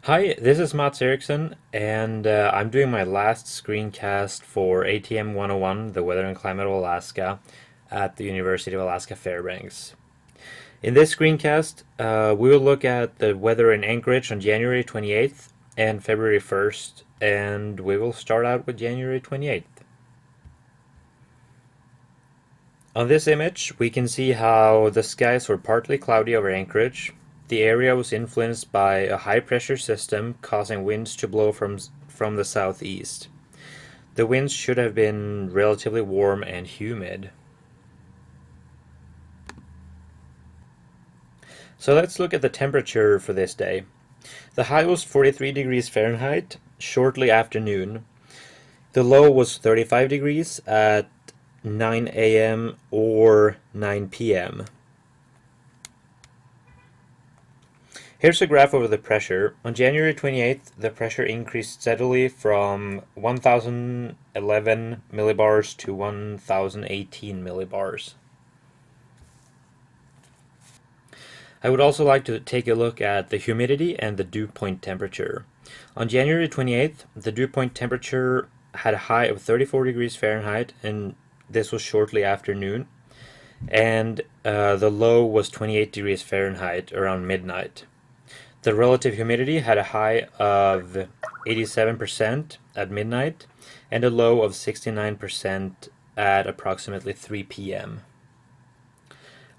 Hi, this is Mats Eriksson, and I'm doing my last screencast for ATM 101, the Weather and Climate of Alaska, at the University of Alaska Fairbanks. In this screencast, we will look at the weather in Anchorage on January 28th and February 1st, and we will start out with January 28th. On this image, we can see how the skies were partly cloudy over Anchorage. The area was influenced by a high pressure system causing winds to blow from the southeast. The winds should have been relatively warm and humid. So let's look at the temperature for this day. The high was 43 degrees Fahrenheit shortly after noon. The low was 35 degrees at 9 a.m. or 9 p.m. Here's a graph over the pressure. On January 28th, the pressure increased steadily from 1011 millibars to 1018 millibars. I would also like to take a look at the humidity and the dew point temperature. On January 28th, the dew point temperature had a high of 34 degrees Fahrenheit, and this was shortly after noon. And the low was 28 degrees Fahrenheit around midnight. The relative humidity had a high of 87% at midnight and a low of 69% at approximately 3 p.m.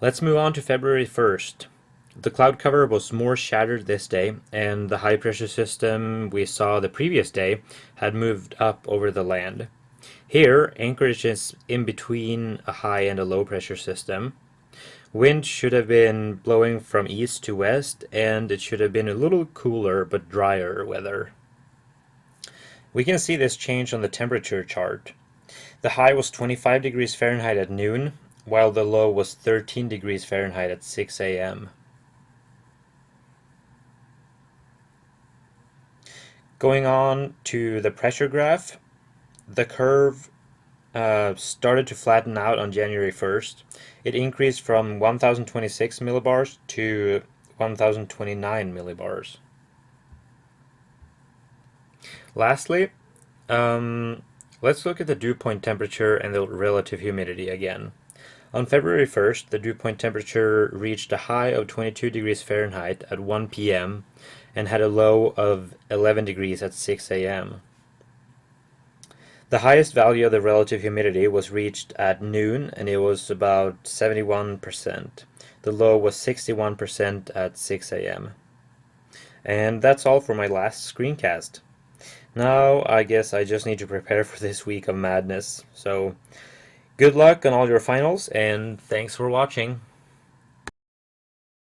Let's move on to February 1st. The cloud cover was more shattered this day, and the high pressure system we saw the previous day had moved up over the land. Here, Anchorage is in between a high and a low pressure system. Wind should have been blowing from east to west, and it should have been a little cooler but drier weather. We can see this change on the temperature chart. The high was 25 degrees Fahrenheit at noon, while the low was 13 degrees Fahrenheit at 6 a.m. Going on to the pressure graph, the curve started to flatten out on January 1st. It increased from 1026 millibars to 1029 millibars. Lastly, let's look at the dew point temperature and the relative humidity again. On February 1st, the dew point temperature reached a high of 22 degrees Fahrenheit at 1 p.m. and had a low of 11 degrees at 6 a.m. The highest value of the relative humidity was reached at noon, and it was about 71%. The low was 61% at 6 a.m. And that's all for my last screencast. Now I guess I just need to prepare for this week of madness. So good luck on all your finals, and thanks for watching.